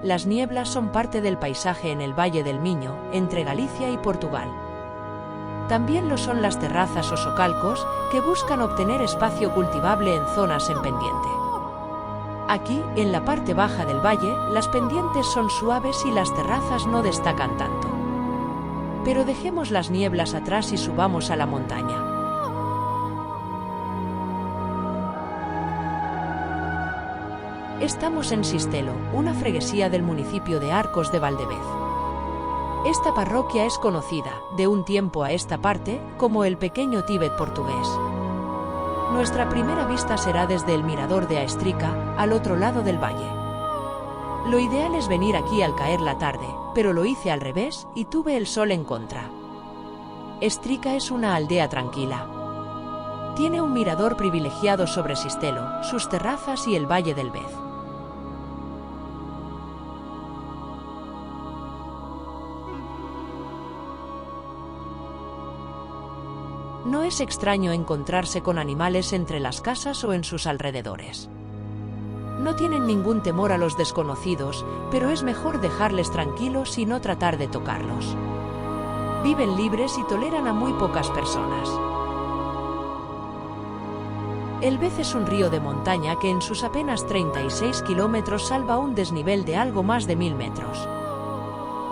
Las nieblas son parte del paisaje en el Valle del Miño, entre Galicia y Portugal. También lo son las terrazas o socalcos, que buscan obtener espacio cultivable en zonas en pendiente. Aquí, en la parte baja del valle, las pendientes son suaves y las terrazas no destacan tanto. Pero dejemos las nieblas atrás y subamos a la montaña. Estamos en Sistelo, una freguesía del municipio de Arcos de Valdevez. Esta parroquia es conocida, de un tiempo a esta parte, como el pequeño Tíbet portugués. Nuestra primera vista será desde el mirador de Aestrica, al otro lado del valle. Lo ideal es venir aquí al caer la tarde, pero lo hice al revés y tuve el sol en contra. Aestrica es una aldea tranquila. Tiene un mirador privilegiado sobre Sistelo, sus terrazas y el Valle del Bez. No es extraño encontrarse con animales entre las casas o en sus alrededores. No tienen ningún temor a los desconocidos, pero es mejor dejarles tranquilos y no tratar de tocarlos. Viven libres y toleran a muy pocas personas. El Bez es un río de montaña que en sus apenas 36 kilómetros salva un desnivel de algo más de 1000 metros.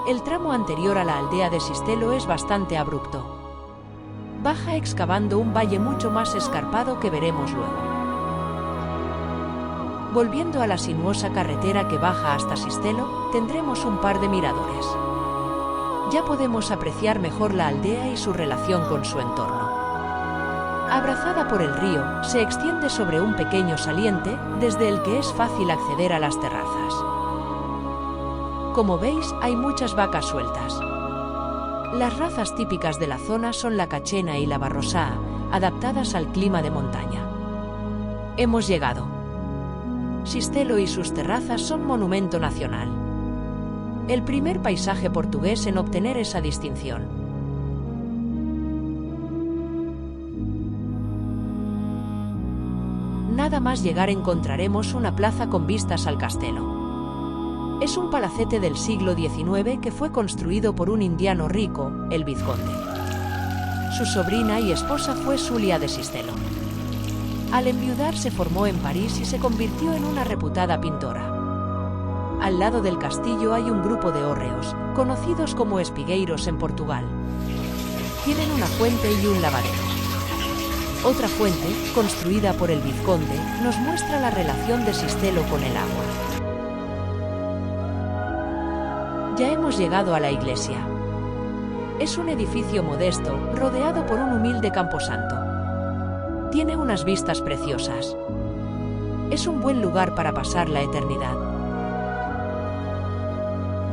El tramo anterior a la aldea de Sistelo es bastante abrupto. Baja excavando un valle mucho más escarpado que veremos luego. Volviendo a la sinuosa carretera que baja hasta Sistelo, tendremos un par de miradores. Ya podemos apreciar mejor la aldea y su relación con su entorno. Abrazada por el río, se extiende sobre un pequeño saliente, desde el que es fácil acceder a las terrazas. Como veis, hay muchas vacas sueltas. Las razas típicas de la zona son la cachena y la barrosaa, adaptadas al clima de montaña. Hemos llegado. Sistelo y sus terrazas son monumento nacional. El primer paisaje portugués en obtener esa distinción. Nada más llegar encontraremos una plaza con vistas al castelo. Es un palacete del siglo XIX que fue construido por un indiano rico, el vizconde. Su sobrina y esposa fue Xulia de Sistelo. Al enviudar se formó en París y se convirtió en una reputada pintora. Al lado del castillo hay un grupo de hórreos, conocidos como espigueiros en Portugal. Tienen una fuente y un lavadero. Otra fuente, construida por el vizconde, nos muestra la relación de Sistelo con el agua. Ya hemos llegado a la iglesia. Es un edificio modesto, rodeado por un humilde camposanto. Tiene unas vistas preciosas. Es un buen lugar para pasar la eternidad.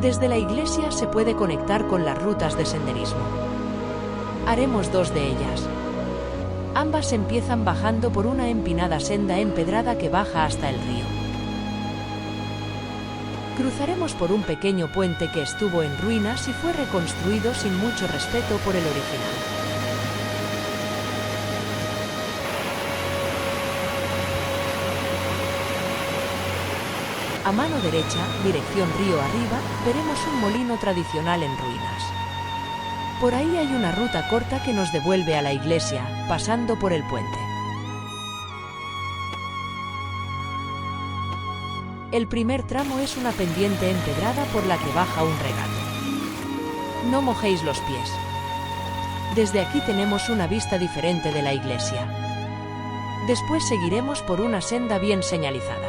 Desde la iglesia se puede conectar con las rutas de senderismo. Haremos 2 de ellas. Ambas empiezan bajando por una empinada senda empedrada que baja hasta el río. Cruzaremos por un pequeño puente que estuvo en ruinas y fue reconstruido sin mucho respeto por el original. A mano derecha, dirección río arriba, veremos un molino tradicional en ruinas. Por ahí hay una ruta corta que nos devuelve a la iglesia, pasando por el puente. El primer tramo es una pendiente empedrada por la que baja un regato. No mojéis los pies. Desde aquí tenemos una vista diferente de la iglesia. Después seguiremos por una senda bien señalizada.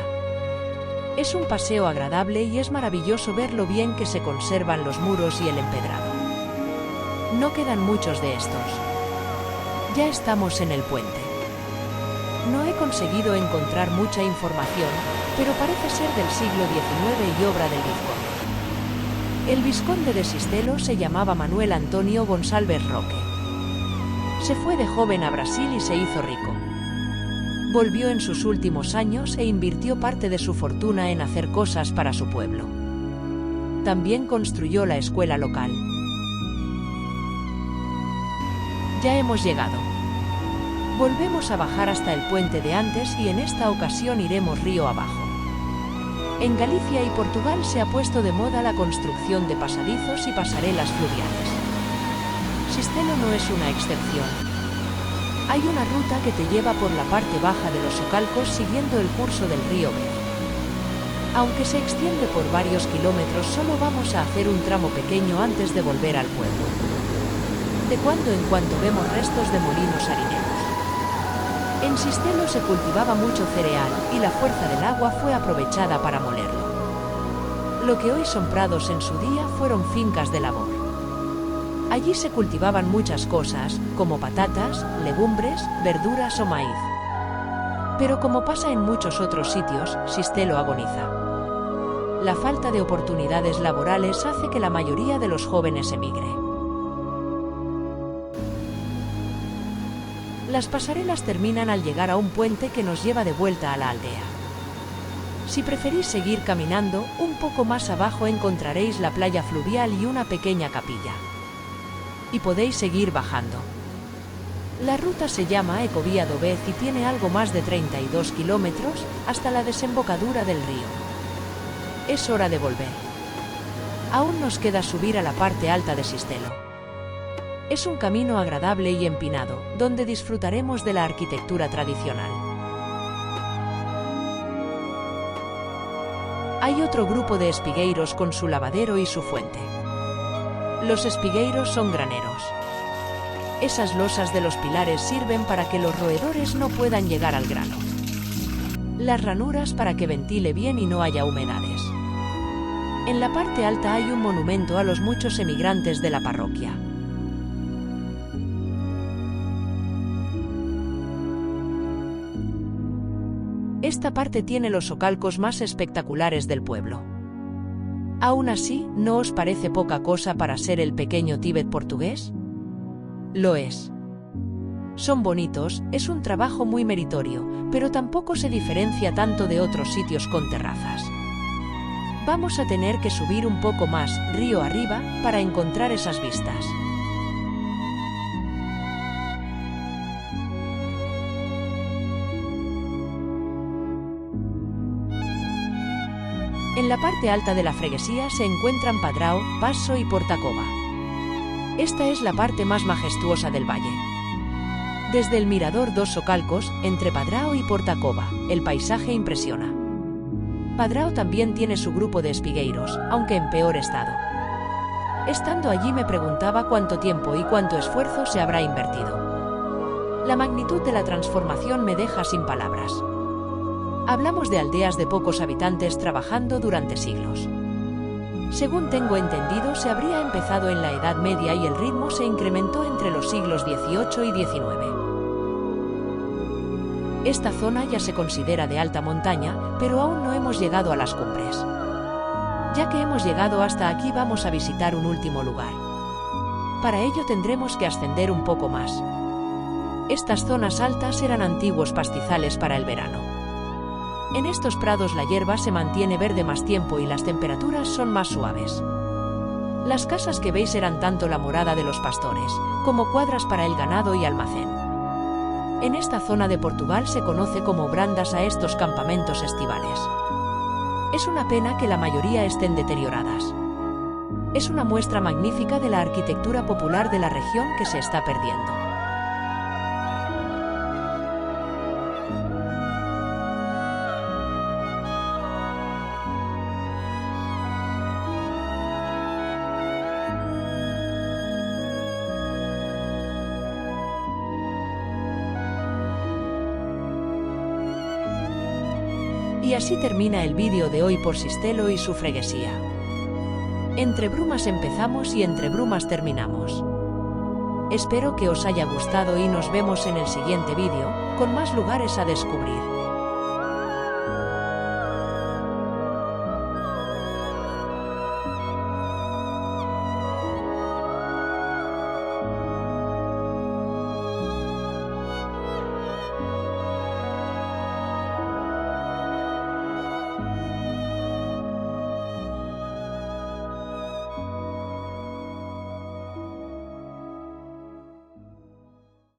Es un paseo agradable y es maravilloso ver lo bien que se conservan los muros y el empedrado. No quedan muchos de estos. Ya estamos en el puente. No he conseguido encontrar mucha información, pero parece ser del siglo XIX y obra del vizconde. El vizconde de Sistelo se llamaba Manuel Antonio Gonçalves Roque. Se fue de joven a Brasil y se hizo rico. Volvió en sus últimos años e invirtió parte de su fortuna en hacer cosas para su pueblo. También construyó la escuela local. Ya hemos llegado. Volvemos a bajar hasta el puente de antes y en esta ocasión iremos río abajo. En Galicia y Portugal se ha puesto de moda la construcción de pasadizos y pasarelas fluviales. Xistelo no es una excepción. Hay una ruta que te lleva por la parte baja de los Socalcos siguiendo el curso del río Bez. Aunque se extiende por varios kilómetros, solo vamos a hacer un tramo pequeño antes de volver al pueblo. De cuando en cuando vemos restos de molinos harineros. En Xistelo se cultivaba mucho cereal y la fuerza del agua fue aprovechada para molerlo. Lo que hoy son prados en su día fueron fincas de labor. Allí se cultivaban muchas cosas, como patatas, legumbres, verduras o maíz. Pero como pasa en muchos otros sitios, Xistelo agoniza. La falta de oportunidades laborales hace que la mayoría de los jóvenes emigre. Las pasarelas terminan al llegar a un puente que nos lleva de vuelta a la aldea. Si preferís seguir caminando, un poco más abajo encontraréis la playa fluvial y una pequeña capilla. Y podéis seguir bajando. La ruta se llama Ecovía do Bez y tiene algo más de 32 kilómetros hasta la desembocadura del río. Es hora de volver. Aún nos queda subir a la parte alta de Xistelo. Es un camino agradable y empinado, donde disfrutaremos de la arquitectura tradicional. Hay otro grupo de espigueiros con su lavadero y su fuente. Los espigueiros son graneros. Esas losas de los pilares sirven para que los roedores no puedan llegar al grano. Las ranuras para que ventile bien y no haya humedades. En la parte alta hay un monumento a los muchos emigrantes de la parroquia. Esta parte tiene los socalcos más espectaculares del pueblo. Aún así, ¿no os parece poca cosa para ser el pequeño Tíbet portugués? Lo es. Son bonitos, es un trabajo muy meritorio, pero tampoco se diferencia tanto de otros sitios con terrazas. Vamos a tener que subir un poco más, río arriba, para encontrar esas vistas. En la parte alta de la freguesía se encuentran Padrao, Paso y Portacova. Esta es la parte más majestuosa del valle. Desde el mirador dos Socalcos, entre Padrao y Portacova, el paisaje impresiona. Padrao también tiene su grupo de espigueiros, aunque en peor estado. Estando allí me preguntaba cuánto tiempo y cuánto esfuerzo se habrá invertido. La magnitud de la transformación me deja sin palabras. Hablamos de aldeas de pocos habitantes trabajando durante siglos. Según tengo entendido, se habría empezado en la Edad Media y el ritmo se incrementó entre los siglos XVIII y XIX. Esta zona ya se considera de alta montaña, pero aún no hemos llegado a las cumbres. Ya que hemos llegado hasta aquí, vamos a visitar un último lugar. Para ello tendremos que ascender un poco más. Estas zonas altas eran antiguos pastizales para el verano. En estos prados la hierba se mantiene verde más tiempo y las temperaturas son más suaves. Las casas que veis eran tanto la morada de los pastores, como cuadras para el ganado y almacén. En esta zona de Portugal se conoce como brandas a estos campamentos estivales. Es una pena que la mayoría estén deterioradas. Es una muestra magnífica de la arquitectura popular de la región que se está perdiendo. Y así termina el vídeo de hoy por Xistelo y su freguesía. Entre brumas empezamos y entre brumas terminamos. Espero que os haya gustado y nos vemos en el siguiente vídeo, con más lugares a descubrir.